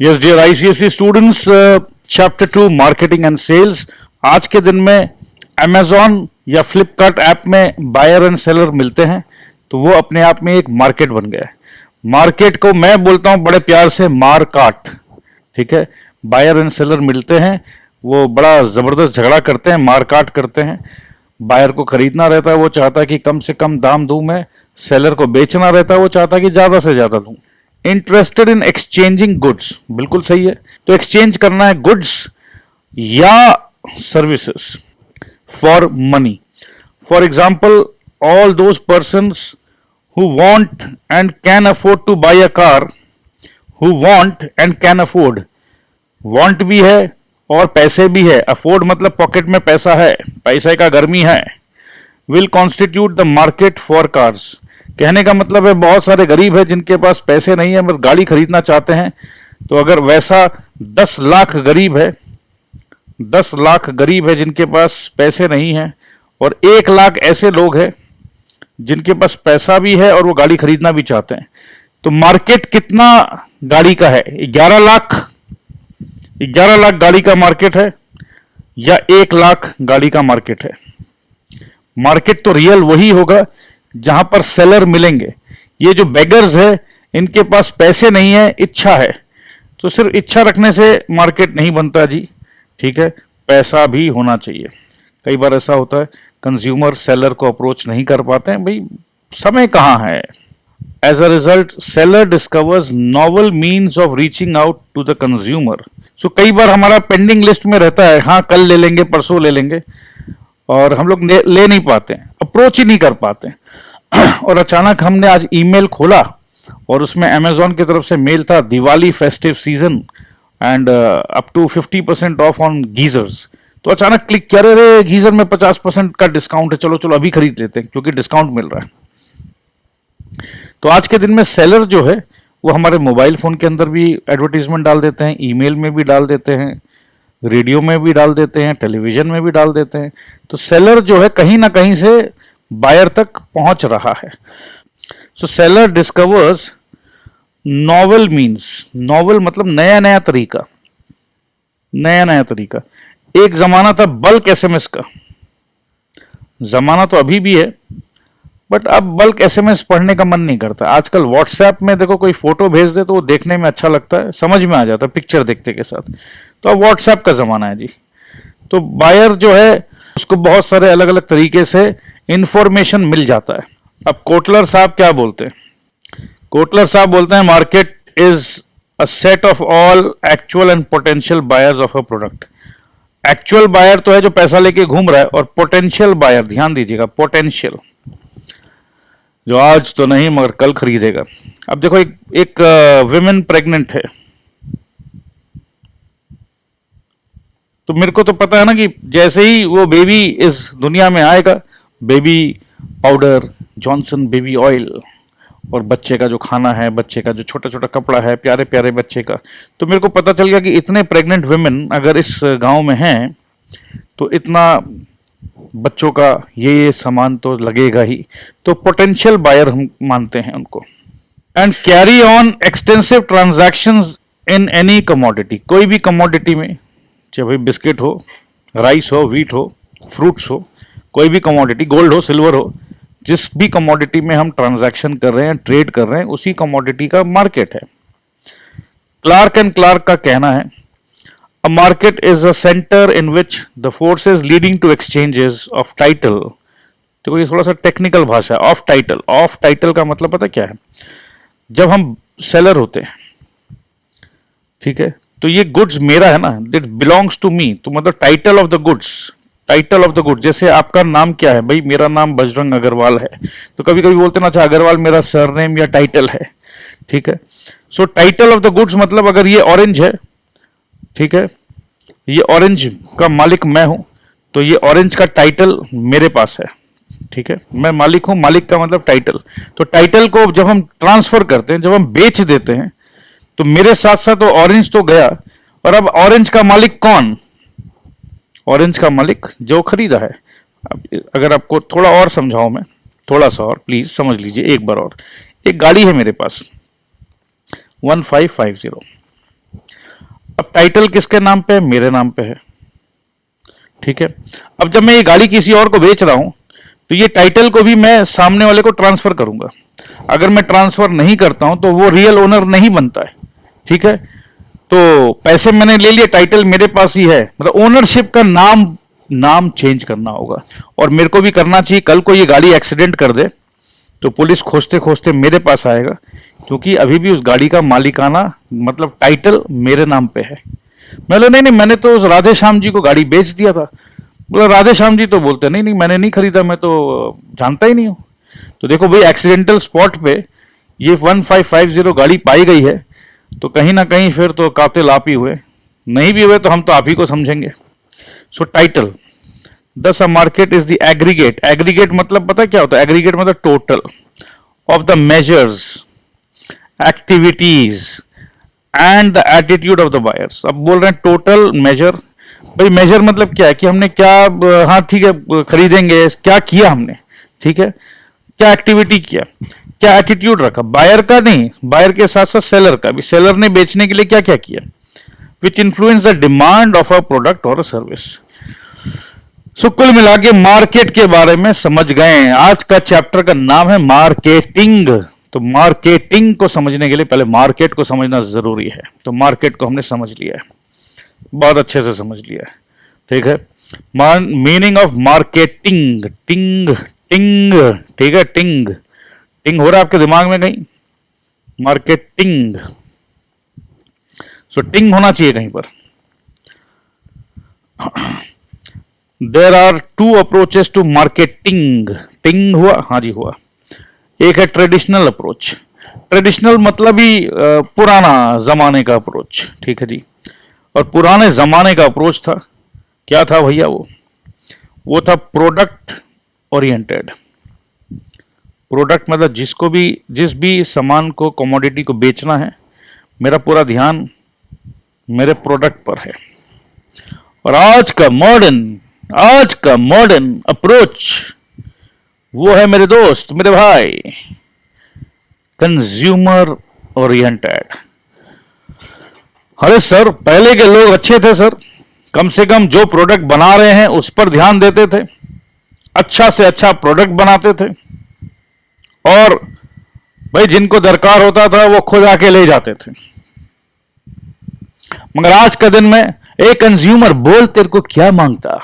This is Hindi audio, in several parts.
Yes dear ICSE students, chapter 2 marketing and sales. आज के दिन में अमेजॉन या फ्लिपकार्ट ऐप में बायर एंड सेलर मिलते हैं तो वो अपने आप में एक मार्केट बन गया है। मार्केट को मैं बोलता हूं बड़े प्यार से मारकाट। ठीक है, बायर एंड सेलर मिलते हैं, वो बड़ा जबरदस्त झगड़ा करते हैं, मारकाट करते हैं। बायर को खरीदना रहता है, वो चाहता है कि कम से कम दाम दूं मैं। सेलर को बेचना रहता है, वो चाहता है कि ज्यादा से ज्यादा दूं। इंटरेस्टेड इन एक्सचेंजिंग गुड्स, बिल्कुल सही है। तो एक्सचेंज करना है गुड्स या services for money. For example, all those persons who want and can afford to buy a car, who want and can afford, want भी है और पैसे भी है, afford मतलब पॉकेट में पैसा है, पैसे का गर्मी है। will constitute the market for cars, कहने का मतलब है बहुत सारे गरीब है जिनके पास पैसे नहीं है मगर गाड़ी खरीदना चाहते हैं। तो अगर वैसा 10 लाख गरीब है, 10 लाख गरीब है जिनके पास पैसे नहीं है और 1 लाख ऐसे लोग हैं जिनके पास पैसा भी है और वो गाड़ी खरीदना भी चाहते हैं, तो मार्केट कितना गाड़ी का है? 11 लाख। 11 लाख गाड़ी का मार्केट है या 1 लाख गाड़ी का मार्केट है? मार्केट तो रियल वही होगा जहां पर सेलर मिलेंगे। ये जो बेगर्स है इनके पास पैसे नहीं है, इच्छा है। तो सिर्फ इच्छा रखने से मार्केट नहीं बनता जी। ठीक है, पैसा भी होना चाहिए। कई बार ऐसा होता है कंज्यूमर सेलर को अप्रोच नहीं कर पाते हैं, भाई समय कहां है। As a result seller discovers novel means of reaching out to the consumer. So कई बार हमारा पेंडिंग लिस्ट में रहता है, हाँ कल ले लेंगे, परसों ले लेंगे, और हम लोग ले नहीं पाते, अप्रोच ही नहीं कर पाते। और अचानक हमने आज ईमेल खोला और उसमें अमेजॉन की तरफ से मेल था, Diwali festive season and up to 50% off on geysers. तो अचानक क्लिक किया, रे गीजर में 50% का डिस्काउंट है, चलो चलो अभी खरीद लेते हैं क्योंकि डिस्काउंट मिल रहा है। तो आज के दिन में सेलर जो है वो हमारे मोबाइल फोन के अंदर भी एडवर्टीजमेंट डाल देते हैं, ईमेल में भी डाल देते हैं, रेडियो में भी डाल देते हैं, टेलीविजन में भी डाल देते हैं। तो सेलर जो है कहीं ना कहीं से बायर तक पहुंच रहा है। So seller discovers novel means, novel मतलब नया नया तरीका, नया नया तरीका। एक जमाना था बल्क एसएमएस का, जमाना तो अभी भी है, बट अब बल्क एसएमएस पढ़ने का मन नहीं करता। आजकल व्हाट्सएप में देखो कोई फोटो भेज दे तो वो देखने में अच्छा लगता है, समझ में आ जाता है पिक्चर देखते के साथ। तो अब व्हाट्सएप का जमाना है जी। तो बायर जो है उसको बहुत सारे अलग अलग तरीके से इंफॉर्मेशन मिल जाता है। अब कोटलर साहब क्या बोलते हैं? कोटलर साहब बोलते हैं market is a set of all actual and potential buyers of a product. Actual buyer तो है जो पैसा लेके घूम रहा है, और पोटेंशियल बायर, ध्यान दीजिएगा, पोटेंशियल जो आज तो नहीं मगर कल खरीदेगा। अब देखो एक विमेन प्रेग्नेंट है, तो मेरे को तो पता है ना कि जैसे ही वो बेबी इस दुनिया में आएगा, baby powder, Johnson baby oil, और बच्चे का जो खाना है, बच्चे का जो छोटा छोटा कपड़ा है, प्यारे प्यारे बच्चे का, तो मेरे को पता चल गया कि इतने प्रेग्नेंट वुमेन अगर इस गांव में हैं तो इतना बच्चों का ये सामान तो लगेगा ही। तो पोटेंशियल बायर हम मानते हैं उनको। And carry on extensive transactions in any commodity, कोई भी कमोडिटी में, चाहे भाई बिस्किट हो, राइस हो, व्हीट हो, फ्रूट्स हो, कोई भी कमोडिटी, गोल्ड हो, सिल्वर हो, जिस भी कमोडिटी में हम ट्रांजैक्शन कर रहे हैं, ट्रेड कर रहे हैं, उसी कमोडिटी का मार्केट है। क्लार्क एंड क्लार्क का कहना है a market is a centre in which the forces leading to exchanges of title. देखो ये थोड़ा सा टेक्निकल भाषा है। ऑफ टाइटल, ऑफ टाइटल का मतलब पता क्या है? जब हम सेलर होते हैं, ठीक है, तो ये गुड्स मेरा है ना, इट बिलोंग्स टू मी। तो मतलब title of the goods, title of the good. जैसे आपका नाम क्या है? भाई मेरा नाम बजरंग अग्रवाल है, तो कभी कभी बोलते ना, अच्छा अग्रवाल मेरा सरनेम या टाइटल है। ठीक है, सो टाइटल ऑफ द गुड्स मतलब अगर ये ऑरेंज है, ठीक है, ये ऑरेंज का मालिक मैं हूं, तो ये ऑरेंज का टाइटल मेरे पास है। ठीक है, मैं मालिक हूं, मालिक का मतलब टाइटल। तो टाइटल को जब हम ट्रांसफर करते हैं, जब हम बेच देते हैं, तो मेरे साथ साथ वो ऑरेंज तो गया, और अब ऑरेंज का मालिक कौन? ऑरेंज का मालिक जो खरीदा है। अगर आपको थोड़ा और समझाऊं मैं, थोड़ा सा और प्लीज समझ लीजिए एक बार और। एक गाड़ी है मेरे पास 1550, अब टाइटल किसके नाम पे है? मेरे नाम पे है, ठीक है। अब जब मैं ये गाड़ी किसी और को बेच रहा हूं तो ये टाइटल को भी मैं सामने वाले को ट्रांसफर करूंगा। अगर मैं ट्रांसफर नहीं करता हूं तो वो रियल ओनर नहीं बनता है, ठीक है। तो पैसे मैंने ले लिए, टाइटल मेरे पास ही है, मतलब ओनरशिप का नाम चेंज करना होगा। और मेरे को भी करना चाहिए। कल को ये गाड़ी एक्सीडेंट कर दे तो पुलिस खोजते खोजते मेरे पास आएगा, क्योंकि अभी भी उस गाड़ी का मालिकाना मतलब टाइटल मेरे नाम पे है। मैं बोला नहीं, मैंने तो उस राधे श्याम जी को गाड़ी बेच दिया था। बोला राधे श्याम जी तो बोलते नहीं, मैंने नहीं खरीदा, मैं तो जानता ही नहीं हूँ। तो देखो भाई, एक्सीडेंटल स्पॉट पे ये 1550 गाड़ी पाई गई है, तो कहीं ना कहीं फिर तो कातिल आप ही हुए। नहीं भी हुए तो हम तो आप ही को समझेंगे। सो टाइटल, दस अ market is the aggregate. Aggregate मतलब पता क्या होता है? एग्रीगेट मतलब total of the measures, activities and the attitude of the buyers. अब बोल रहे हैं टोटल मेजर। भाई मेजर मतलब क्या है कि हमने क्या, हाँ ठीक है खरीदेंगे, क्या किया हमने, ठीक है, क्या एक्टिविटी किया, क्या एटीट्यूड रखा, बायर का नहीं, बायर के साथ साथ सेलर का भी, सेलर ने बेचने के लिए क्या क्या किया, which influence the demand of a product और अ सर्विस। सो कुल मिला के मार्केट के बारे में समझ गए। आज का चैप्टर का नाम है मार्केटिंग। तो मार्केटिंग को समझने के लिए पहले मार्केट को समझना जरूरी है। तो मार्केट को हमने समझ लिया है, बहुत अच्छे से समझ लिया है, ठीक है। मीनिंग ऑफ मार्केटिंग, टिंग टिंग, ठीक है, टिंग टिंग हो रहा है आपके दिमाग में कहीं? मार्केटिंग, सो टिंग होना चाहिए कहीं पर। There are two approaches to marketing. टिंग हुआ? हाँ जी हुआ। एक है ट्रेडिशनल अप्रोच। ट्रेडिशनल मतलब ही पुराना जमाने का अप्रोच, ठीक है जी। और पुराने जमाने का अप्रोच था, क्या था भैया? वो था प्रोडक्ट ओरिएंटेड। प्रोडक्ट मतलब जिस भी सामान को, कमोडिटी को बेचना है, मेरा पूरा ध्यान मेरे प्रोडक्ट पर है। और आज का मॉडर्न अप्रोच वो है मेरे दोस्त, मेरे भाई, कंज्यूमर ओरिएंटेड। अरे सर, पहले के लोग अच्छे थे सर, कम से कम जो प्रोडक्ट बना रहे हैं उस पर ध्यान देते थे, अच्छा से अच्छा प्रोडक्ट बनाते थे, और भाई जिनको दरकार होता था वो खुद आके ले जाते थे। मगर आज का दिन में एक कंज्यूमर, बोल तेरे को क्या मांगता,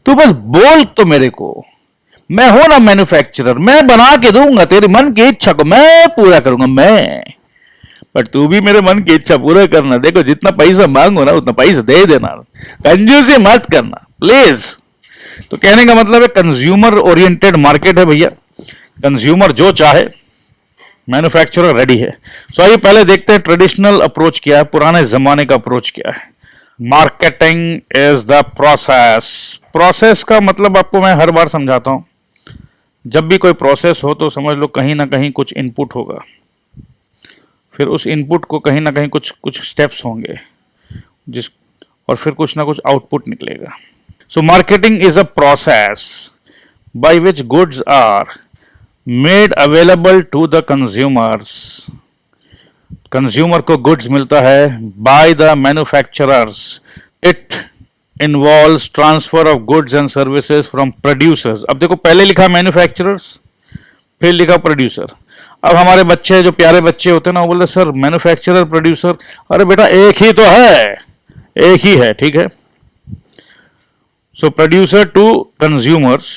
तू बस बोल तो मेरे को, मैं हूं ना मैन्युफैक्चरर, मैं बना के दूंगा, तेरी मन की इच्छा को मैं पूरा करूंगा मैं, पर तू भी मेरे मन की इच्छा पूरा करना। देखो जितना पैसा मांगो ना उतना पैसा दे देना, कंजूसी मत करना प्लीज। तो कहने का मतलब है कंज्यूमर ओरिएंटेड मार्केट है भैया। कंज्यूमर जो चाहे, मैन्युफैक्चरर रेडी है। सो आइए पहले देखते हैं ट्रेडिशनल अप्रोच क्या है, पुराने जमाने का अप्रोच क्या है। Marketing is the process. Process का मतलब आपको मैं हर बार समझाता हूं। जब भी कोई प्रोसेस हो तो समझ लो कहीं ना कहीं कुछ इनपुट होगा, फिर उस इनपुट को कहीं ना कहीं कुछ स्टेप्स होंगे, और फिर कुछ ना कुछ आउटपुट निकलेगा। So marketing is a process by which goods are made available to the consumers. Consumer को गुड्स मिलता है by the manufacturers. It involves transfer of goods and services from producers. अब देखो, पहले लिखा मैन्युफैक्चरर्स, फिर लिखा प्रोड्यूसर। अब हमारे बच्चे, जो प्यारे बच्चे होते हैं ना, वो बोले सर मैन्युफैक्चरर प्रोड्यूसर। अरे बेटा एक ही तो है, एक ही है, ठीक है। So producer to consumers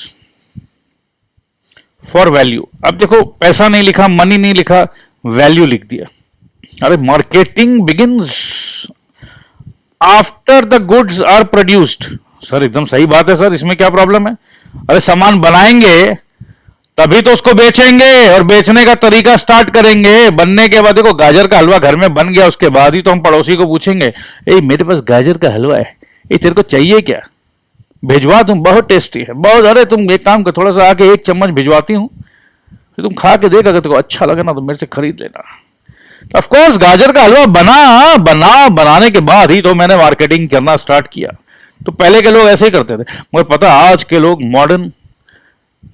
for value. अब देखो, पैसा नहीं लिखा, मनी नहीं लिखा, वैल्यू लिख दिया। अरे marketing begins after the goods are produced. Sir एकदम सही बात है सर, इसमें क्या प्रॉब्लम है? अरे सामान बनाएंगे तभी तो उसको बेचेंगे, और बेचने का तरीका स्टार्ट करेंगे। बनने के बाद देखो, गाजर का हलवा घर में बन गया, उसके बाद ही तो हम पड़ोसी को पूछेंगे, ए मेरे पास गाजर का हलवा है, ये तेरे को चाहिए क्या? भिजवा दूं, बहुत टेस्टी है, बहुत। अरे तुम एक काम कर, थोड़ा सा आके एक चम्मच भिजवाती हूँ, फिर तुम खा के देख, अगर तुमको अच्छा लगे ना तो मेरे से खरीद लेना। ऑफ कोर्स गाजर का हलवा बनाने के बाद ही तो मैंने मार्केटिंग करना स्टार्ट किया। तो पहले के लोग ऐसे ही करते थे। मगर पता, आज के लोग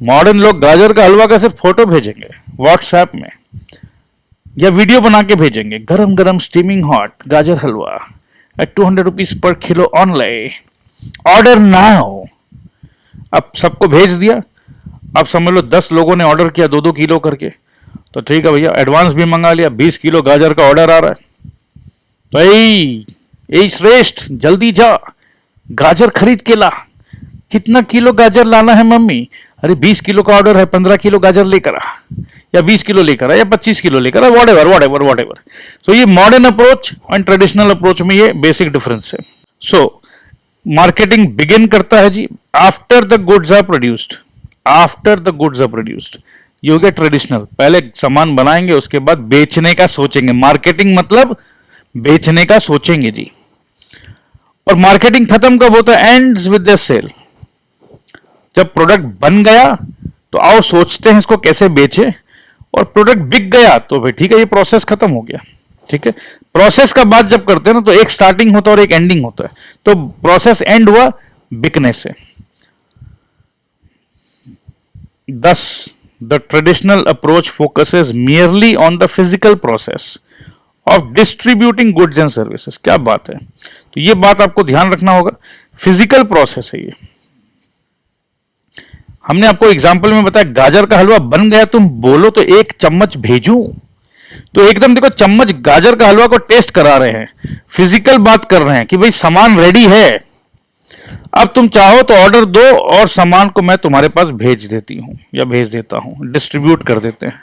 मॉडर्न लोग गाजर का हलवा का सिर्फ फोटो भेजेंगे व्हाट्सएप में, या वीडियो बना के भेजेंगे, गरम गरम स्टीमिंग हॉट गाजर हलवा, at 200 rupees per kilo only. Order now. अब सबको भेज दिया, अब समझ लो 10 लोगों ने ऑर्डर किया 2-2 किलो करके, तो ठीक है भैया, एडवांस भी मंगा लिया, 20 किलो गाजर का ऑर्डर आ रहा है। तो यही श्रेष्ठ, जल्दी जा, गाजर खरीद के ला। कितना किलो गाजर लाना है मम्मी? अरे 20 किलो का ऑर्डर है, 15 किलो गाजर लेकर आ, या 20 किलो लेकर आ, या 25 किलो लेकर आ, वॉट एवर। सो ये modern approach and traditional approach में ये बेसिक डिफरेंस है। सो मार्केटिंग बिगिन करता है जी after the goods are produced. ये हो गया ट्रेडिशनल, पहले सामान बनाएंगे, उसके बाद बेचने का सोचेंगे। मार्केटिंग मतलब बेचने का सोचेंगे जी। और मार्केटिंग खत्म कब होता है? Ends with the sale. जब प्रोडक्ट बन गया तो आओ सोचते हैं इसको कैसे बेचे, और प्रोडक्ट बिक गया तो फिर ठीक है, ये प्रोसेस खत्म हो गया। ठीक है, प्रोसेस का बात जब करते हैं ना तो एक स्टार्टिंग होता है और एक एंडिंग होता है। तो प्रोसेस एंड हुआ बिकने से। Thus, the traditional approach focuses merely on the physical process of distributing goods and services. क्या बात है, तो ये बात आपको ध्यान रखना होगा, फिजिकल प्रोसेस है ये। हमने आपको एग्जाम्पल में बताया गाजर का हलवा बन गया, तुम बोलो तो 1 चम्मच भेजूं, तो एकदम देखो चम्मच गाजर का हलवा को टेस्ट करा रहे हैं, फिजिकल बात कर रहे हैं कि भाई सामान रेडी है, अब तुम चाहो तो ऑर्डर दो और सामान को मैं तुम्हारे पास भेज देती हूं या भेज देता हूं, डिस्ट्रीब्यूट कर देते हैं।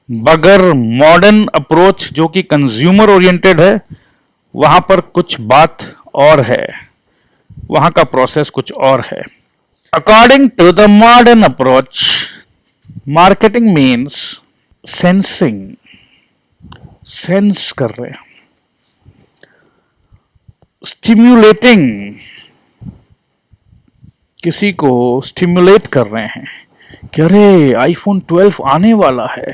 मगर मॉडर्न अप्रोच जो कि कंज्यूमर ओरिएंटेड है, वहां पर कुछ बात और है, वहां का प्रोसेस कुछ और है। According to the modern approach, marketing means sensing, sense कर रहे हैं, स्टिम्युलेटिंग, किसी को स्टिम्युलेट कर रहे हैं कि अरे आईफोन 12 आने वाला है,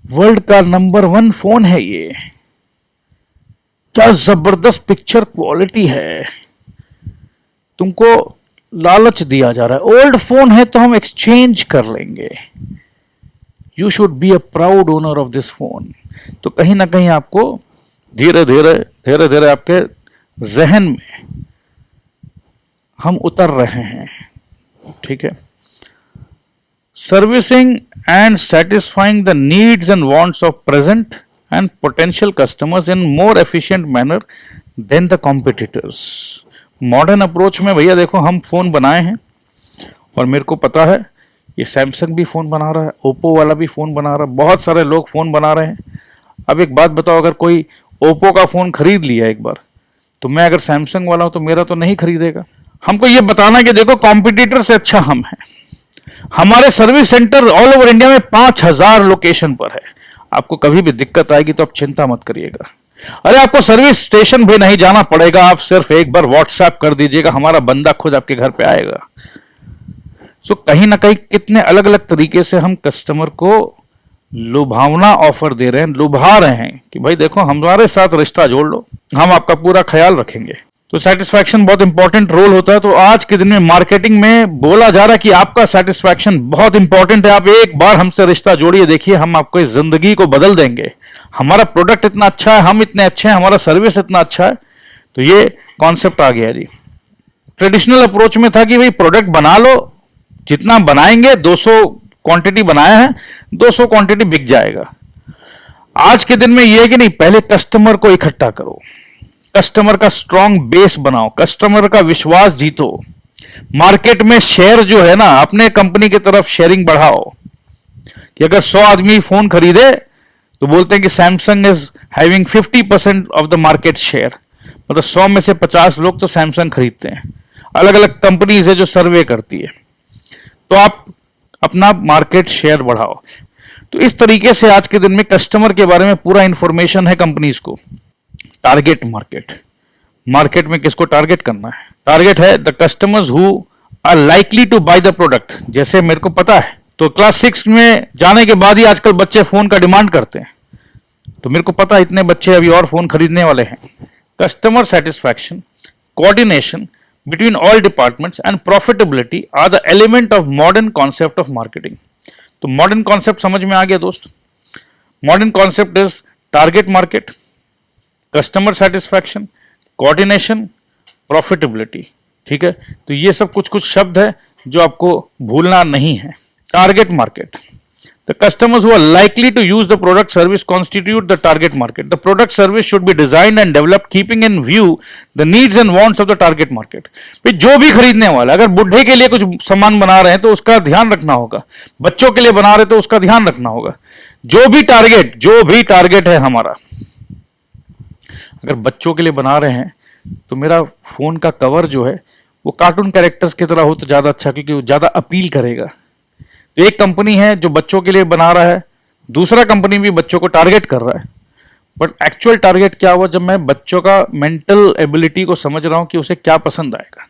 वर्ल्ड का नंबर 1 फोन है ये, क्या जबरदस्त पिक्चर क्वालिटी है, तुमको लालच दिया जा रहा है। ओल्ड फोन है तो हम एक्सचेंज कर लेंगे, you should be a proud owner of this phone. तो कहीं ना कहीं आपको धीरे धीरे आपके जहन में हम उतर रहे हैं। ठीक है, servicing and satisfying the needs and wants of present and potential customers in more efficient manner than the competitors. Modern approach में भैया देखो, हम फोन बनाए हैं और मेरे को पता है ये सैमसंग भी फोन बना रहा है, ओप्पो वाला भी फोन बना रहा है, बहुत सारे लोग फोन बना रहे हैं। अब एक बात बताओ, अगर कोई ओप्पो का फोन खरीद लिया एक बार, तो मैं अगर सैमसंग वाला हूं तो मेरा तो नहीं खरीदेगा। हमको ये बताना कि देखो कॉम्पिटिटर से अच्छा हम हैं। हमारे service centre all over India में 5000 लोकेशन पर है। आपको कभी भी दिक्कत आएगी तो आप चिंता मत करिएगा। अरे आपको सर्विस स्टेशन भी नहीं जाना पड़ेगा, आप सिर्फ एक बार व्हाट्सएप कर दीजिएगा, हमारा बंदा खुद आपके घर पे आएगा। सो कहीं ना कहीं कितने अलग अलग तरीके से हम कस्टमर को लुभावना ऑफर दे रहे हैं, लुभा रहे हैं कि भाई देखो हमारे साथ रिश्ता जोड़ लो, हम आपका पूरा ख्याल रखेंगे। तो सेटिस्फैक्शन बहुत इंपॉर्टेंट रोल होता है। तो आज के दिन में मार्केटिंग में बोला जा रहा है कि आपका सेटिस्फैक्शन बहुत इंपॉर्टेंट है। आप एक बार हमसे रिश्ता जोड़िए, देखिए हम आपको इस जिंदगी को बदल देंगे। हमारा प्रोडक्ट इतना अच्छा है, हम इतने अच्छे हैं, हमारा सर्विस इतना अच्छा है। तो ये कॉन्सेप्ट आ गया जी। ट्रेडिशनल अप्रोच में था कि भाई प्रोडक्ट बना लो, जितना बनाएंगे 200 क्वांटिटी बनाया है, 200 क्वांटिटी बिक जाएगा। आज के दिन में यह है कि नहीं, पहले कस्टमर को इकट्ठा करो, कस्टमर का स्ट्रॉन्ग बेस बनाओ, कस्टमर का विश्वास जीतो। मार्केट में शेयर जो है ना, अपने कंपनी की तरफ शेयरिंग बढ़ाओ कि अगर 100 आदमी फोन खरीदे तो बोलते हैं कि Samsung is having 50% of the market share, मतलब 100 में से 50 लोग तो सैमसंग खरीदते हैं। अलग अलग कंपनीज है जो सर्वे करती है, तो आप अपना मार्केट शेयर बढ़ाओ। तो इस तरीके से आज के दिन में कस्टमर के बारे में पूरा इंफॉर्मेशन है कंपनीज को। टारगेट मार्केट, मार्केट में किसको टारगेट करना है? टारगेट है the customers who are likely to buy the product. जैसे मेरे को पता है, तो क्लास 6 में जाने के बाद ही आजकल बच्चे फोन का डिमांड करते हैं, तो मेरे को पता है इतने बच्चे अभी और फोन खरीदने वाले हैं। Customer satisfaction, coordination between all departments and profitability are the element of modern concept of marketing. तो modern concept समझ में आ गया दोस्त। modern concept is target market, customer satisfaction, coordination, profitability. ठीक है, तो ये सब कुछ कुछ शब्द है जो आपको भूलना नहीं है। Target market, the customers who are likely to use the product service constitute the target market. The product service should be designed and developed keeping in view the needs and wants of the target market. फिर जो भी खरीदने वाला, अगर बुढ़े के लिए कुछ सामान बना रहे हैं तो उसका ध्यान रखना होगा, बच्चों के लिए बना रहे तो उसका ध्यान रखना होगा। जो भी टारगेट है हमारा, अगर बच्चों के लिए बना रहे हैं तो मेरा फोन का कवर जो है वो कार्टून कैरेक्टर्स की तरह हो तो ज्यादा अच्छा, क्योंकि वो ज्यादा अपील करेगा। एक कंपनी है जो बच्चों के लिए बना रहा है, दूसरा कंपनी भी बच्चों को टारगेट कर रहा है, बट एक्चुअल टारगेट क्या हुआ जब मैं बच्चों का मेंटल एबिलिटी को समझ रहा हूं कि उसे क्या पसंद आएगा।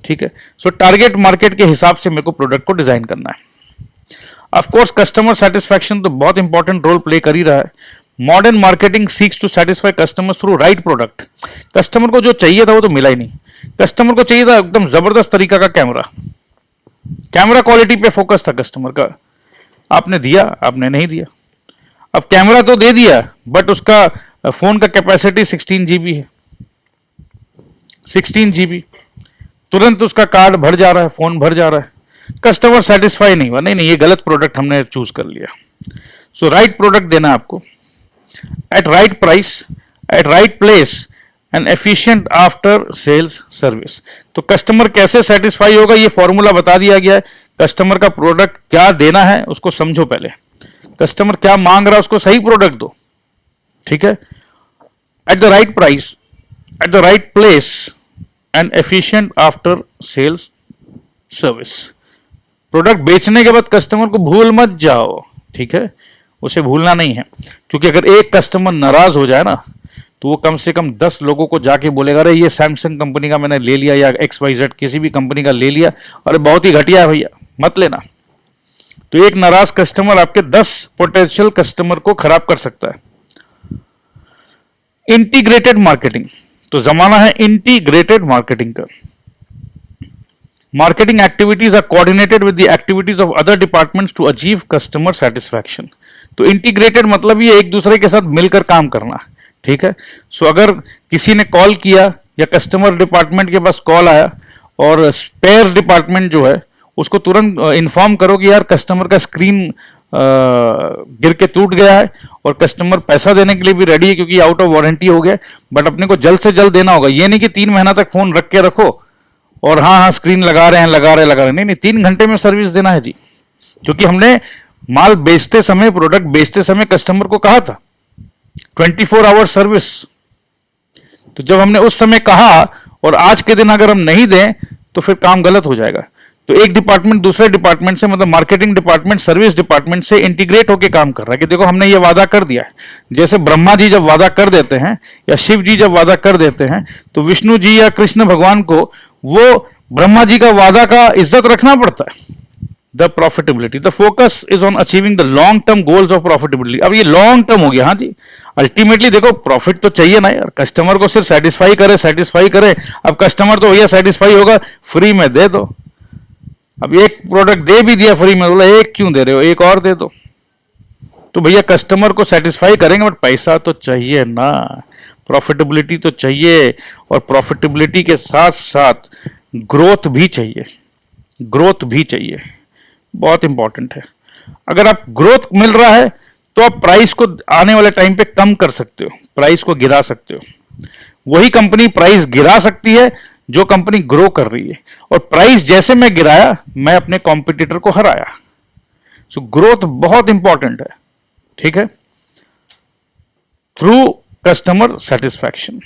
ठीक है, सो टारगेट मार्केट के हिसाब से मेरे को प्रोडक्ट को डिजाइन करना है। ऑफ कोर्स कस्टमर सेटिस्फैक्शन तो बहुत इंपॉर्टेंट रोल प्ले कर ही रहा है। Modern marketing seeks to satisfy customers through right product. Customer को जो चाहिए था वो तो मिला ही नहीं, कस्टमर को चाहिए था एकदम जबरदस्त तरीका का कैमरा क्वालिटी पे फोकस था कस्टमर का। आपने दिया, आपने नहीं दिया। अब कैमरा तो दे दिया बट उसका फोन का कैपेसिटी 16 GB है, 16 GB, तुरंत उसका कार्ड भर जा रहा है, फोन भर जा रहा है, कस्टमर सेटिस्फाई नहीं हुआ। नहीं, ये गलत प्रोडक्ट हमने चूज कर लिया। सो राइट प्रोडक्ट देना आपको at right price, at right place and efficient after sales service. तो कस्टमर कैसे सेटिस्फाई होगा ये फॉर्मूला बता दिया गया है। कस्टमर का प्रोडक्ट क्या देना है उसको समझो, पहले कस्टमर क्या मांग रहा है उसको सही प्रोडक्ट दो। ठीक है, at the right price, at the right place and efficient after sales service. Product बेचने के बाद कस्टमर को भूल मत जाओ। ठीक है, उसे भूलना नहीं है, क्योंकि अगर एक कस्टमर नाराज हो जाए ना तो वो कम से कम 10 लोगों को जाके बोलेगा अरे ये सैमसंग कंपनी का मैंने ले लिया या XYZ किसी भी कंपनी का ले लिया, अरे बहुत ही घटिया है भैया, मत लेना। तो एक नाराज कस्टमर आपके 10 पोटेंशियल कस्टमर को खराब कर सकता है। इंटीग्रेटेड मार्केटिंग, तो जमाना है इंटीग्रेटेड मार्केटिंग का। Marketing activities are coordinated with the activities of other departments to achieve customer satisfaction. तो इंटीग्रेटेड मतलब ये एक दूसरे के साथ मिलकर काम करना। ठीक है, सो अगर किसी ने कॉल किया या कस्टमर डिपार्टमेंट के पास कॉल आया और स्पेयर डिपार्टमेंट जो है उसको तुरंत इन्फॉर्म करो कि यार कस्टमर का स्क्रीन गिर के टूट गया है और कस्टमर पैसा देने के लिए भी रेडी है क्योंकि आउट ऑफ वारंटी हो गया, बट अपने को जल्द से जल्द देना होगा। ये नहीं कि 3 महीना तक फोन रख के रखो और हाँ स्क्रीन लगा रहे हैं, नहीं, 3 घंटे में सर्विस देना है जी, क्योंकि हमने माल बेचते समय, प्रोडक्ट बेचते समय कस्टमर को कहा था 24 आवर सर्विस। तो जब हमने उस समय कहा और आज के दिन अगर हम नहीं दें तो फिर काम गलत हो जाएगा। तो एक डिपार्टमेंट दूसरे डिपार्टमेंट से, मतलब मार्केटिंग डिपार्टमेंट सर्विस डिपार्टमेंट से इंटीग्रेट होकर काम कर रहा है कि देखो हमने ये वादा कर दिया है। जैसे ब्रह्मा जी जब वादा कर देते हैं या शिव जी जब वादा कर देते हैं तो विष्णु जी या कृष्ण भगवान को वो ब्रह्मा जी का वादा का इज्जत रखना पड़ता है। The profitability, the focus is on achieving the long term goals of profitability. अब ये लॉन्ग टर्म हो गया। हाँ जी, अल्टीमेटली देखो प्रॉफिट तो चाहिए ना यार, कस्टमर को सिर्फ सेटिस्फाई करे। अब कस्टमर तो भैया सेटिस्फाई होगा, फ्री में दे दो। अब एक प्रोडक्ट दे भी दिया फ्री में, बोला एक क्यों दे रहे हो, एक और दे दो। तो भैया कस्टमर को सेटिस्फाई करेंगे बट पैसा तो चाहिए ना, प्रॉफिटेबिलिटी तो चाहिए, और प्रॉफिटेबिलिटी के साथ साथ ग्रोथ भी चाहिए, बहुत इंपॉर्टेंट है। अगर आप ग्रोथ मिल रहा है तो आप प्राइस को आने वाले टाइम पे कम कर सकते हो, प्राइस को गिरा सकते हो। वही कंपनी प्राइस गिरा सकती है जो कंपनी ग्रो कर रही है, और प्राइस जैसे मैं गिराया मैं अपने कॉम्पिटिटर को हराया। सो ग्रोथ बहुत इंपॉर्टेंट है। ठीक है, थ्रू कस्टमर सेटिस्फैक्शन।